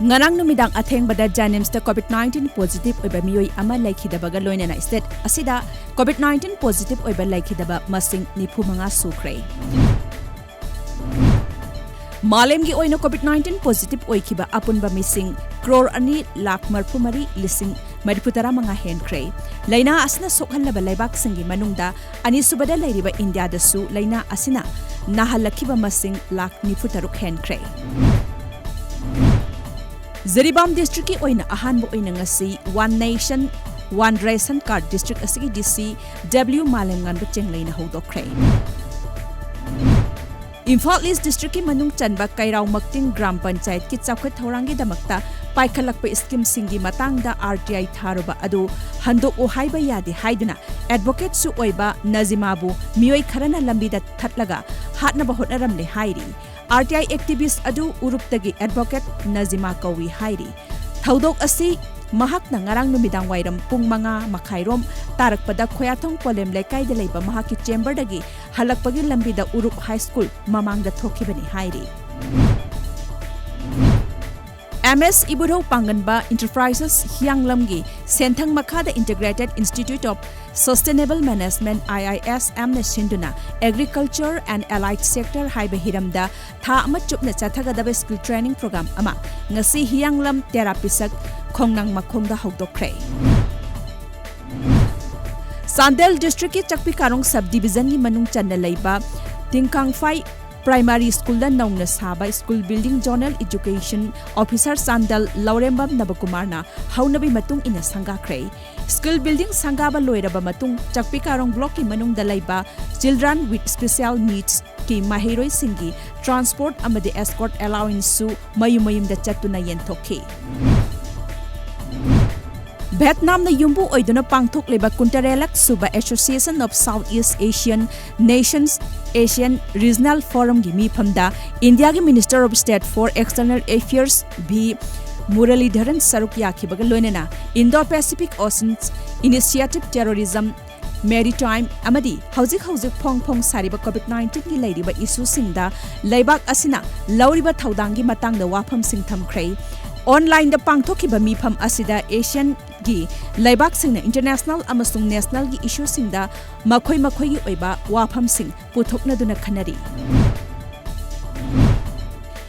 ngarang numidang athengbada Janimsda COVID-19 positive oiba miyoi ama laikhidabaga loinana state asida COVID-19 positive oiba laikhidaba masing 95 sukre. Malemgi oina COVID-19 positive oikiba apunba mising crore ani lakh marphumari lising mariputara manga henkre. Laina asina sokhanlaba laibak singi manungda ani subada lairiba India dasu laina asina nahalakiba masing lakh nifutaruk henkre. Zaribam district ki oina ahanbo oina ngasi One Nation One Ration Card district asigi DC W Malengan bacheng laina hodokre. Imphal East district ki manung chanba Kairao Makting Gram Panchayat ki chawkhat thorangi damakta paikhalakpa scheme singi matangda RTI tharuba adu handok o haiba yadi haiduna advocate su oiba Nazimabu miyoi kharana lambida thatlaga hatnaba hotnaramle hairi. RTI activist adu uruptagi advocate Nazima kawi hairi. Thaudok asi mahakna ngarang numidang wairam pung manga makhairom tarakpada khoyathong polem lekai de leiba mahaki chamber dagi halakpagi lambida urup high school mamangda thokibani hairi. MS Ibudho Panganba Enterprises Hyanglamgi Senthang Makhada Integrated Institute of Sustainable Management IISM na sinduna Agriculture and Allied Sector haiba hiramda tha ama chupna chathagadaba skill training program ama ngasi Hyanglam Therapisak khongnang makhongda hokdokre. Sandel District ki Chakpi Karong Subdivision ni manung channa leiba Tingkangfai Primary School da naungna saba School Building Zonal Education Officer Sandal Laurembam Nabakumarna haunabi matung ina sangakre. School Building sangaba loiraba matung Chakpi Karong Block ki manung dalaiba Children with Special Needs ki mahiroi singi transport amade escort allowance su mayumayum da chatuna yentokhe. Vietnam na yumbu oiduna pangthok leba kuntarelak suba Association of Southeast Asian Nations Asian Regional Forum gi mifamda India gi Minister of State for External Affairs B Muralidharan saruk yakhibaga loinana Indo-Pacific Oceans Initiative Terrorism Maritime amadi hauzik phong sariba COVID-19 gi lairiba issue singda laibak asina lauriba thaudang gi matangda wafam sing thamkhrei. Online da pangthokiba mifam asida Asian gi laibak singna international amasung national gi issue singda makhoi gi oiba wafam sing puthokna duna khanari.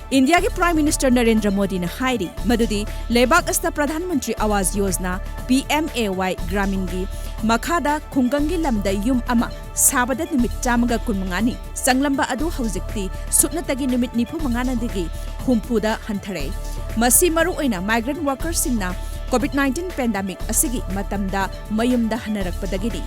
India ki Prime Minister Narendra Modi na hairi madudi laibak asta Pradhan Mantri Awas Yojana PMAY Gramin gi makhada khungangi lamda yum ama sabada numit chamaga kunmangani sanglamba adu haujikti sutnatagi numit nifu mangana digi humpuda hanthare. Masi maru oina migrant workers singna COVID-19 pandemic asigi matamda mayumda hanarakpadagidi.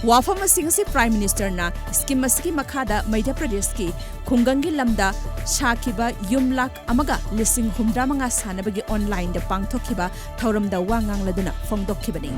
Wafam asing si Prime Minister na scheme asigi makhada Madhya Pradesh ki khungangi lamda shakiba yumlak amaga lising humdra manga sanabagi online da pangthokiba thauramda wangang laduna phongdokhibani.